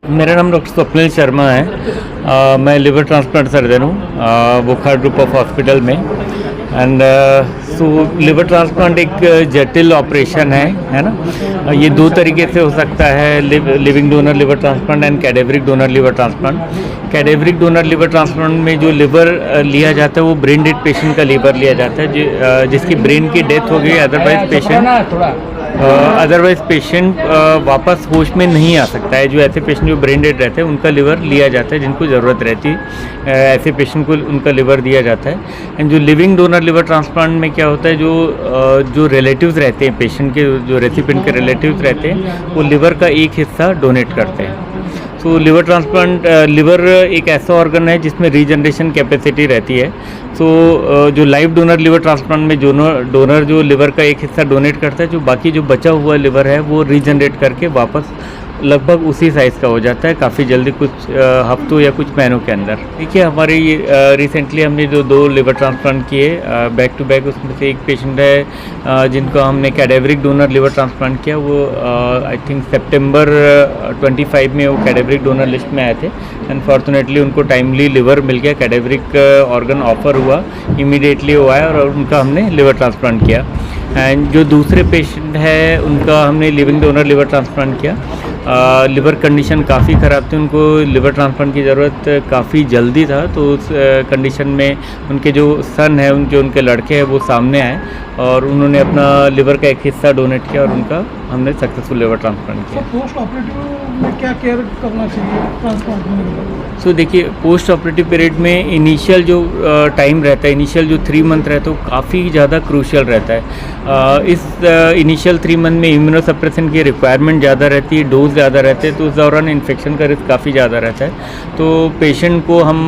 मेरा नाम डॉक्टर स्वप्निल शर्मा है। मैं लिवर ट्रांसप्लांट सर्जन हूँ बुखार ग्रुप ऑफ हॉस्पिटल में। एंड सो लिवर ट्रांसप्लांट एक जटिल ऑपरेशन है ना। ये दो तरीके से हो सकता है, living donor liver transplant and cadaveric donor liver transplant. Cadaveric donor liver transplant में जो लिवर लिया जाता है वो ब्रेन डेड पेशेंट का लिवर लिया जाता है, जिसकी ब्रेन की डेथ हो गई। अदरवाइज पेशेंट वापस होश में नहीं आ सकता है। जो ऐसे पेशेंट जो ब्रेन डेड रहते हैं उनका लिवर लिया जाता है, जिनको ज़रूरत रहती है ऐसे पेशेंट को उनका लिवर दिया जाता है। एंड जो लिविंग डोनर लिवर ट्रांसप्लांट में क्या होता है, जो रिलेटिव्स रहते हैं पेशेंट के, जो रेसिपिएंट के रिलेटिव्स रहते हैं, वो लिवर का एक हिस्सा डोनेट करते हैं। सो लिवर ट्रांसप्लांट, लिवर एक ऐसा ऑर्गन है जिसमें रीजनरेशन कैपेसिटी रहती है। सो जो लाइव डोनर लिवर ट्रांसप्लांट में डोनर जो लिवर का एक हिस्सा डोनेट करता है, जो बाकी जो बचा हुआ लिवर है वो रीजनरेट करके वापस लगभग उसी साइज़ का हो जाता है काफ़ी जल्दी, कुछ हफ्तों या कुछ महीनों के अंदर। देखिए हमारे ये रिसेंटली हमने जो 2 लिवर ट्रांसप्लांट किए बैक टू बैक, उसमें से एक पेशेंट है जिनको हमने कैडेवरिक डोनर लिवर ट्रांसप्लांट किया। वो आई थिंक सितंबर 25 में वो कैडेवरिक डोनर लिस्ट में आए थे। अनफॉर्चुनेटली उनको टाइमली लिवर मिल गया, कैडेवरिक ऑर्गन ऑफर हुआ, इमीडिएटली वो आया और उनका हमने लिवर ट्रांसप्लांट किया। एंड जो दूसरे पेशेंट है उनका हमने लिविंग डोनर लिवर ट्रांसप्लांट किया। लिवर कंडीशन काफ़ी ख़राब थी, उनको लिवर ट्रांसप्लांट की ज़रूरत काफ़ी जल्दी था। तो उस कंडीशन में उनके जो सन है, जो उनके लड़के हैं, वो सामने आए और उन्होंने अपना लिवर का एक हिस्सा डोनेट किया और उनका हमने सक्सेसफुल लिवर ट्रांसप्लांट किया। पोस्ट ऑपरेटिव में क्या केयर करना चाहिए ट्रांसप्लांट होने के बाद? सो देखिए पोस्ट ऑपरेटिव पीरियड में इनिशियल जो टाइम रहता है, इनिशियल जो 3 मंथ रहता है वो काफ़ी ज़्यादा क्रूशियल रहता है। इस इनिशियल 3 मंथ में इम्यूनोसप्रेशन की रिक्वायरमेंट ज़्यादा रहती है, डोज ज़्यादा रहते हैं, तो उस दौरान इन्फेक्शन का रिस्क काफ़ी ज़्यादा रहता है। तो पेशेंट को हम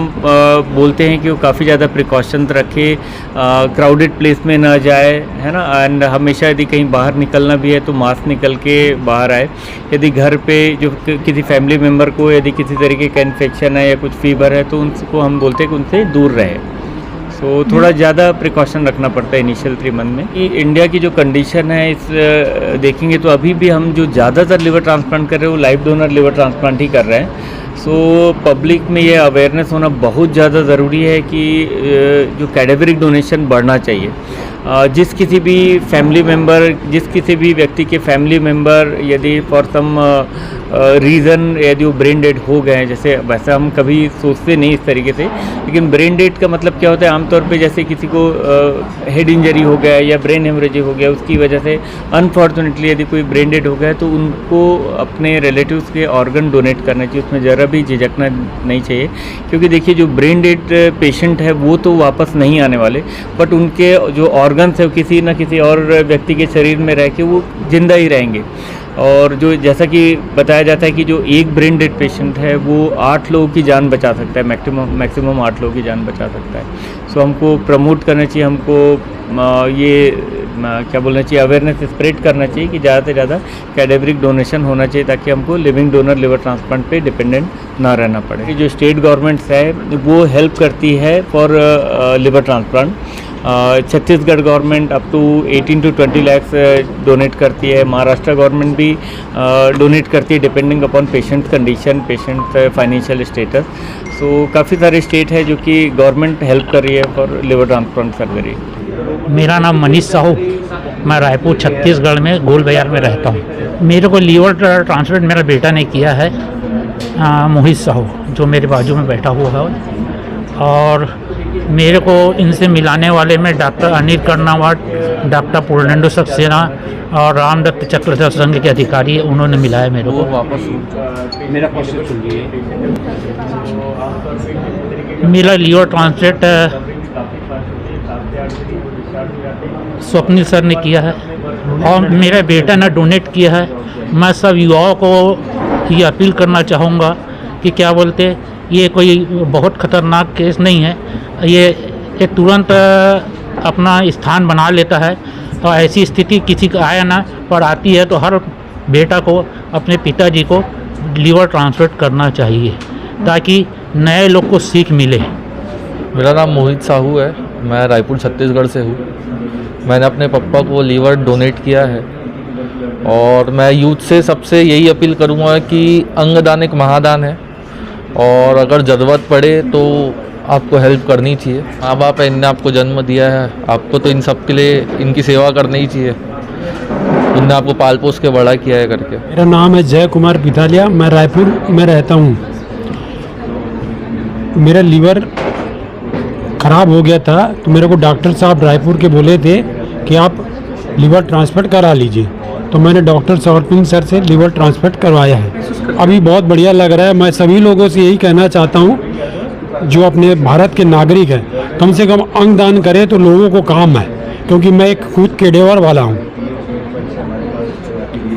बोलते हैं कि वो काफ़ी ज़्यादा प्रिकॉशंस रखे, क्राउडेड प्लेस में ना जाए, है ना। एंड हमेशा यदि कहीं बाहर निकलना भी है तो मास्क निकल के बाहर आए। यदि घर पे जो किसी फैमिली मेम्बर को यदि किसी तरीके का इन्फेक्शन है या कुछ फीवर है तो उनको हम बोलते हैं कि उनसे दूर रहे। सो थोड़ा ज़्यादा प्रिकॉशन रखना पड़ता है इनिशियल 3 मंथ में। कि इंडिया की जो कंडीशन है इस देखेंगे तो अभी भी हम जो ज़्यादातर लिवर ट्रांसप्लांट कर रहे हैं वो लाइव डोनर लिवर ट्रांसप्लांट ही कर रहे हैं। सो पब्लिक में ये अवेयरनेस होना बहुत ज़्यादा ज़रूरी है कि जो कैडेवरिक डोनेशन बढ़ना चाहिए। जिस किसी भी फैमिली मेम्बर, जिस किसी भी व्यक्ति के फैमिली मेम्बर यदि फॉर सम रीज़न यदि वो ब्रेन डेड हो गए हैं, जैसे वैसा हम कभी सोचते नहीं इस तरीके से, लेकिन ब्रेन डेड का मतलब क्या होता है, आमतौर पे जैसे किसी को हेड इंजरी हो गया या ब्रेन हेमरेज हो गया, उसकी वजह से अनफॉर्चुनेटली यदि कोई ब्रेन डेड हो गया तो उनको अपने रिलेटिव्स के ऑर्गन डोनेट करना चाहिए। उसमें ज़रा भी झिझकना नहीं चाहिए, क्योंकि देखिए जो ब्रेन डेड पेशेंट है वो तो वापस नहीं आने वाले, बट उनके जो ऑर्गन्स है किसी न किसी और व्यक्ति के शरीर में रह के वो जिंदा ही रहेंगे। और जो जैसा कि बताया जाता है कि जो एक ब्रेन डेड पेशेंट है वो 8 लोगों की जान बचा सकता है, मैक्सिमम 8 लोगों की जान बचा सकता है। सो हमको प्रमोट करना चाहिए, हमको क्या बोलना चाहिए, अवेयरनेस स्प्रेड करना चाहिए कि ज़्यादा से ज़्यादा कैडेवरिक डोनेशन होना चाहिए, ताकि हमको लिविंग डोनर लिवर ट्रांसप्लांट पे डिपेंडेंट ना रहना पड़े। जो स्टेट गवर्नमेंट्स है वो हेल्प करती है for liver transplant. Chhattisgarh government up to 18 to 20 lakh donate करती है। महाराष्ट्र गवर्नमेंट भी डोनेट करती है depending upon patient condition, patient financial status. So काफ़ी सारे स्टेट है जो कि गवर्नमेंट हेल्प कर रही है फॉर लिवर ट्रांसप्लांट सर्जरी। मेरा नाम मनीष साहू, मैं रायपुर छत्तीसगढ़ में गोल बाजार में रहता हूँ। मेरे को लीवर ट्रांसप्लांट मेरा बेटा ने किया है, मोहित साहू, जो मेरे बाजू में बैठा हुआ है। और मेरे को इनसे मिलाने वाले में डॉक्टर अनिल कर्नावाट, डॉक्टर पूर्णेंदु सक्सेना और रामदत्त चक्रधर संघ के अधिकारी है, उन्होंने मिलाया मेरे को। मेरा क्वेश्चन सुनिए। मेरा लीवर ट्रांसप्लांट स्वप्निल सर ने किया है और मेरे बेटा ने डोनेट किया है। मैं सब युवाओं को ये अपील करना चाहूँगा कि क्या बोलते, ये कोई बहुत ख़तरनाक केस नहीं है, ये तुरंत अपना स्थान बना लेता है। और ऐसी स्थिति किसी का आया ना पर आती है तो हर बेटा को अपने पिताजी को लीवर ट्रांसप्लांट करना चाहिए, ताकि नए लोग को सीख मिले। मेरा नाम मोहित साहू है, मैं रायपुर छत्तीसगढ़ से हूँ। मैंने अपने पापा को लीवर डोनेट किया है और मैं यूथ से सबसे यही अपील करूँगा कि अंगदान एक महादान है और अगर ज़रूरत पड़े तो आपको हेल्प करनी चाहिए। माँ बाप है, इनने आपको जन्म दिया है, आपको तो इन सब के लिए इनकी सेवा करनी ही चाहिए। इनने आपको पाल पोस के बड़ा किया है करके। मेरा नाम है जय कुमार पिथालिया, मैं रायपुर में रहता हूँ। मेरा लीवर ख़राब हो गया था तो मेरे को डॉक्टर साहब रायपुर के बोले थे कि आप लीवर ट्रांसप्लांट करा लीजिए, तो मैंने डॉक्टर सौरपिन सर से लीवर ट्रांसप्लांट करवाया है। अभी बहुत बढ़िया लग रहा है। मैं सभी लोगों से यही कहना चाहता हूँ जो अपने भारत के नागरिक हैं, कम से कम अंग दान करें तो लोगों को काम है, क्योंकि मैं एक खुद केडेवर वाला हूँ।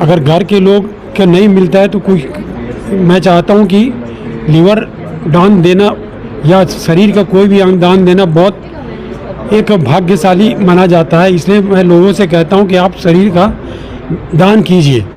अगर घर के लोग के नहीं मिलता है तो कुछ मैं चाहता हूँ कि लीवर दान देना या शरीर का कोई भी अंग दान देना बहुत एक भाग्यशाली माना जाता है। इसलिए मैं लोगों से कहता हूँ कि आप शरीर का दान कीजिए।